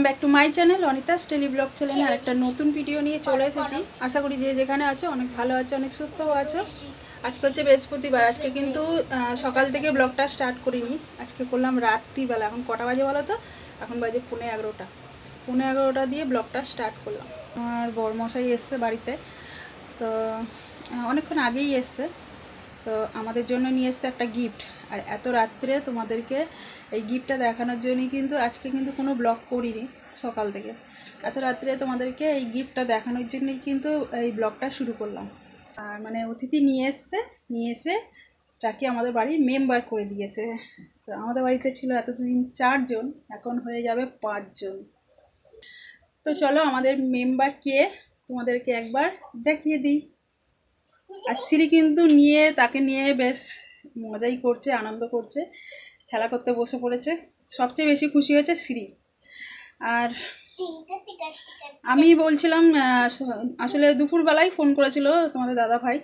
Welcome back to my channel Anita's daily blog চ্যানেলে একটা নতুন ভিডিও নিয়ে চলে এসেছি। আশা করি যে যেখানে আছো অনেক ভালো আছো, অনেক সুস্থও আছো। আজকে হচ্ছে বৃহস্পতিবার। আজকে কিন্তু সকাল থেকে ব্লগটা স্টার্ট করিনি, আজকে করলাম রাত্রিবেলা। এখন কটা বাজে বলো তো? এখন বাজে 11:30। 11:30 দিয়ে ব্লগটা স্টার্ট করলাম। আমার বড়মশাই এসছে বাড়িতে, তো অনেকক্ষণ আগেই এসছে। তো আমাদের জন্য নিয়ে এসছে একটা গিফট, আর এত রাত্রে তোমাদেরকে এই গিফটটা দেখানোর জন্যই কিন্তু আজকে কিন্তু কোনো ব্লগ করিনি। সকাল থেকে এত রাত্রে তোমাদেরকে এই গিফটটা দেখানোর জন্যই কিন্তু এই ব্লগটা শুরু করলাম। আর মানে অতিথি নিয়ে এসে তাকে আমাদের বাড়ির মেম্বার করে দিয়েছে। তো আমাদের বাড়িতে ছিল এতদিন 4 জন, এখন হয়ে যাবে 5 জন। তো চলো আমাদের মেম্বার কে তোমাদেরকে একবার দেখিয়ে দিই। আর সিঁড়ি কিন্তু তাকে নিয়ে বেশ মজাই করছে, আনন্দ করছে, খেলা করতে বসে পড়েছে। সবচেয়ে বেশি খুশি হয়েছে সিঁড়ি। আর আমি বলছিলাম, আসলে দুপুরবেলায় ফোন করেছিল তোমাদের দাদা ভাই,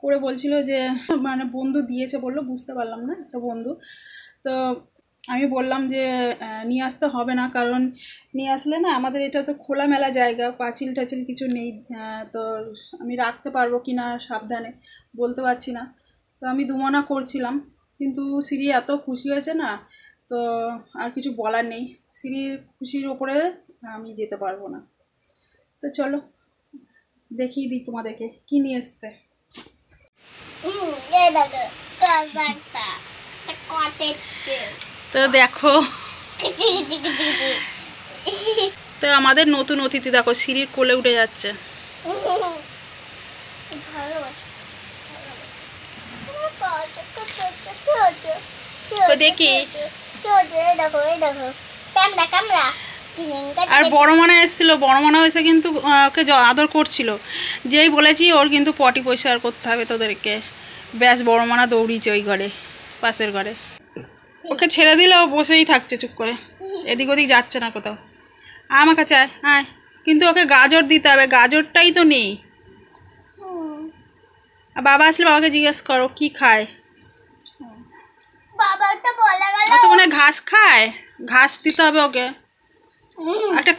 করে বলছিল যে মানে বন্ধু দিয়েছে বললো, বুঝতে পারলাম না, একটা বন্ধু। তো আমি বললাম যে নিয়ে আসতে হবে না, কারণ নিয়ে আসলে না আমাদের এটা তো খোলামেলা জায়গা, পাঁচিল টাচিল কিছু নেই। তো আমি রাখতে পারবো কি না সাবধানে বলতে পারছি না। তো আমি দুমনা করছিলাম, কিন্তু সিঁড়ি এত খুশি হয়েছে না, তো আর কিছু বলার নেই। সিঁড়ির খুশির ওপরে আমি যেতে পারবো না। তো চলো দেখিয়ে দিই তোমাদেরকে কি নিয়ে এসছে। তো দেখো, তো আমাদের নতুন অতিথি দেখো সিঁড়ির কোলে উঠে যাচ্ছে। তো দেখি, আর বড় মনে এসেছিল, বড় মনে এসে কিন্তু ওকে আদর করছিল। যেই বলেছি ওর কিন্তু পটি পরিষ্কার করতে হবে তোদেরকে, ব্যাস বড় মানা দৌড়িয়েছে ওই ঘরে, পাশের ঘরে। ওকে ছেড়ে দিলে ও বসেই থাকছে চুপ করে, এদিক ওদিক যাচ্ছে না কোথাও। আমার কাছে আয়, কিন্তু ওকে গাজর দিতে হবে, গাজরটাই তো নেই। বাবা আসলে বাবাকে জিজ্ঞেস করো কি খায়। তো মনে ঘাস খায়, ঘাস দিতে হবে ওকে। একটা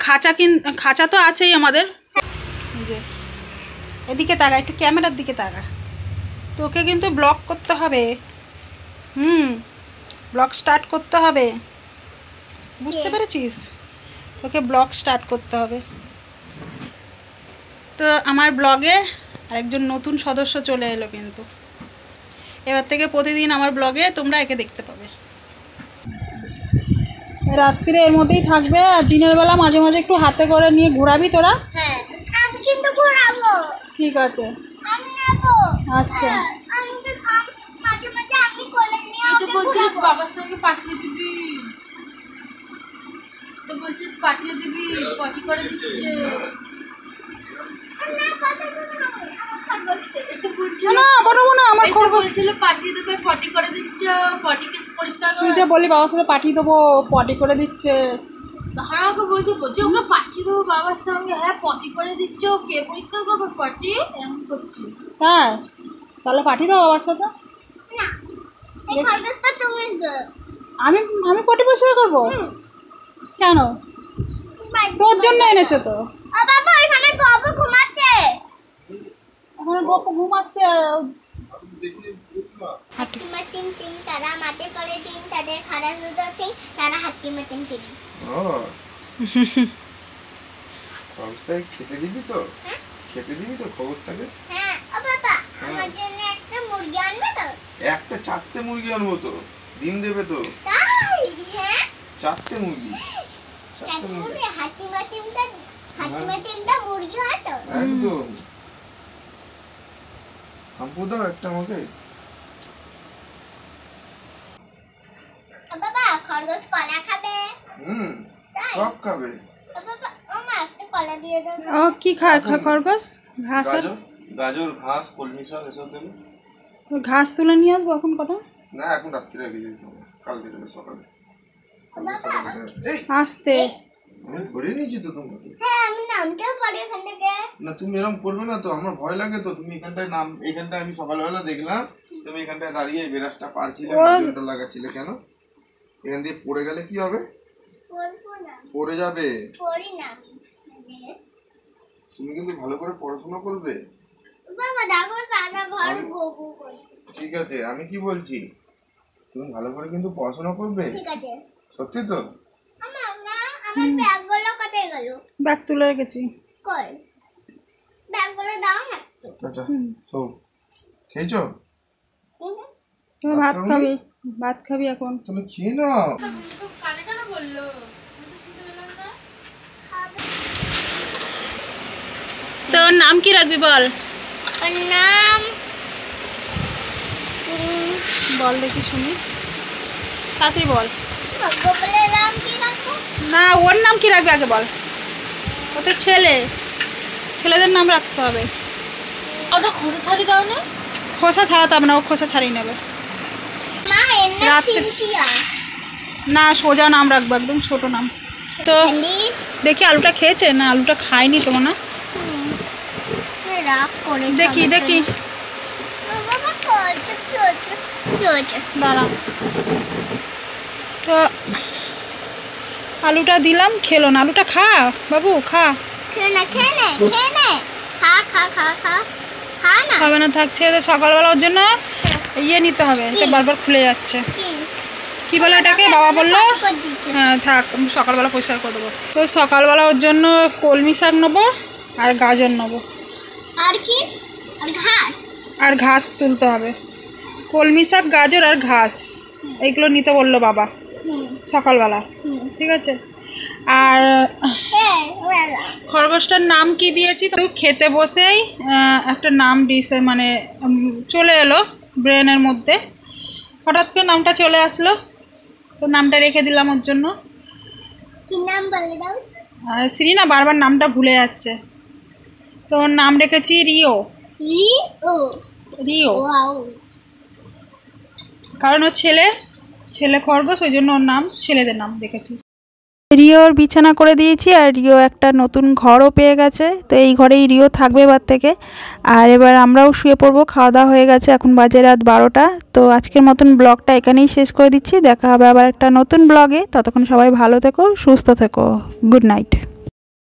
খাঁচা তো আছেই আমাদের। এদিকে তাকা, একটু ক্যামেরার দিকে তাকা। তোকে কিন্তু ব্লগ করতে হবে, ব্লগ স্টার্ট করতে হবে, বুঝতে পেরেছিস? তোকে ব্লগ স্টার্ট করতে হবে। তো আমার ব্লগে আরেকজন নতুন সদস্য চলে এলো, কিন্তু এবার থেকে প্রতিদিন আমার ব্লগে তোমরা একে দেখতে পাবে। রাত্রিরে এর মধ্যেই থাকবে, আর দিনের বেলা মাঝে মাঝে একটু হাতে করে নিয়ে ঘোরাবি তোরা। হ্যাঁ, আমি কিন্তু ঘোরাবো। ঠিক আছে, আমি নেব। আচ্ছা। মাঝে মাঝে আমি কোলে নিয়ে তো বলছিস বাবার সঙ্গে পাঠিয়ে দিবি, তো বলছিস পাঠিয়ে দিবি, পটি করে দিচ্ছে। পাঠিয়ে দেবে, পটি করে দিচ্ছে, পটিকে পরিষ্কার করে। তুই যে বলি বাবার সাথে পাঠিয়ে দেবো, পটি করে দিচ্ছে। হ্যাঁ, ওকে বলছি ওকে পাঠিয়ে দেবো বাবার সঙ্গে। হ্যাঁ, পটি করে দিচ্ছে, কে পরিষ্কার করবে পটি, এমন করছি। হ্যাঁ, তাহলে পাঠিয়ে দেবো বাবার সাথে। আমি আমি পটি পরিষ্কার করবো কেন? তোর জন্য এনেছে তো। এখানে গপু ঘুমাচ্ছে। ওখানে গপু ঘুমাচ্ছে। হাতিমা টিম টিম তারা মাঠে পড়ে টিম, তাদের খাড়া দুধ আছে তারা হাতিমা টিম টিম। খবরটাকে খেতে দিবি তো? খেতে দিবি তো খবরটাকে? হ্যাঁ, ও বাবা আমার জন্য একটা মুরগি আনবে তো? একটা 4টে মুরগি আনবো তো, ডিম দেবে তো? তাই? হ্যাঁ, 4টে মুরগি। 4টে মুরগি। হাতিমা টিমটা মুরগি হয় তো? একদম। হাম্পু দাও একটা আমাকে। বাবা খরগোশ কলা খাবে? সব খাবে। বাবা মা একটা কলা দিয়ে দাও। ও কি খায় খরগোশ? ঘাস আর গাজর, ঘাস, কলমি শাক এসব দেবে। ঘাস তুলে নিয়ে আসবো এখন কটা? না, এখন রাত্রিরে আগে যেতে হবে, কালকে দেবে সকালে। আসতে আমি ধরে নিয়েছি তো তোমাকে। হ্যাঁ, আমি নামতেও পারি এখান থেকে। না, তুমি এরকম করবে না তো, আমার ভয় লাগে তো। তুমি এখানটায় আমি সকালবেলা দেখলাম তুমি এখানটায় দাঁড়িয়ে বেরাসটা পারছিলে, লাগাচ্ছিলে কেন? এখান দিয়ে পড়ে গেলে কি হবে? পড়বো না, পড়ে যাবে। পড়ি না আমি। তুমি কিন্তু ভালো করে পড়াশোনা করবে। বাবা দেখো সারা ঘর গোগো করছে। ঠিক আছে, আমি কি বলছি, তুমি ভালো করে কিন্তু পড়াশোনা করবে। ঠিক আছে। সত্যি তো? আমার ব্যাগগুলো কোথায় গেল? ব্যাগ তুলে রেখেছি। কই? ব্যাগগুলো দাও না। টাটা। সো খেয়েছো? তুমি ভাত খাবি? ভাত খাবি এখন? তুমি খেয়ে নাও। কানে কেন বললো? তোর নাম কি রাখবি বল? ওর নাম বল দেখি শুনি, তাড়াতাড়ি বল। গোপালের নাম কি রাখবো? না, ওর নাম কি রাখবি আগে বল। ও তো ছেলে, ছেলেদের নাম রাখতে হবে। ওটা খোঁজা ছাড়ি দাও না? খোসা ছাড়াতে হবে না, ও খোসা ছাড়িয়ে নেবে। মা এর নাম রাত্রে- সিনথিয়া। না, সোজা নাম রাখবো, একদম ছোট নাম। তো দেখি আলুটা খেয়েছে না, আলুটা খায়নি তো না। রাগ করে দেখি দেখি, বাবা কত কি হচ্ছে? দাঁড়া। তো আলুটা দিলাম, খেলো না। আলুটা খা বাবু, খা। খেয়ে নে খেয়ে নে খেয়ে নে, খা খা খা খা খা না। খাবে না, থাকছে। তো সকালবেলা ওর জন্য ইয়ে নিতে হবে, এটা বারবার খুলে যাচ্ছে। কি বলে এটাকে? বাবা বললো করে দিচ্ছে। হ্যাঁ থাক, আমি সকালবেলা পরিষ্কার করে দেবো। তো সকালবেলা ওর জন্য কলমি শাক নেবো আর গাজর নেবো, আর কি? আর ঘাস। আর ঘাস তুলতে হবে। কলমি শাক, গাজর আর ঘাস, এইগুলো নিতে বললো বাবা হুম সকালবেলা। হুম। ঠিক আছে। আর বেলা খরগোশটার নাম কি দিয়েছি, তো খেতে বসেই একটা নাম দিয়েছে, মানে চলে এলো ব্রেনের মধ্যে, হঠাৎ করে নামটা চলে আসলো, তো নামটা রেখে দিলাম ওর জন্য। কি নাম বলে দাও? আর শ্রী না বারবার নামটা ভুলে যাচ্ছে, তো ওর নাম রেখেছি রিও। রি ও রিও, ওয়াও। কারণ ও ছেলে খরগোশ, ওই জন্য ওর নাম ছেলেদের নাম রেখেছি। রিওর বিছানা করে দিয়েছি, আর রিও একটা নতুন ঘরও পেয়ে গেছে, তো এই ঘরেই রিও থাকবে এবার থেকে। আর এবার আমরাও শুয়ে পড়বো, খাওয়া দাওয়া হয়ে গেছে, এখন বাজে রাত 12টা। তো আজকের মতন ব্লগটা এখানেই শেষ করে দিচ্ছি, দেখা হবে আবার একটা নতুন ব্লগে। ততক্ষণ সবাই ভালো থেকো, সুস্থ থেকো, গুড নাইট।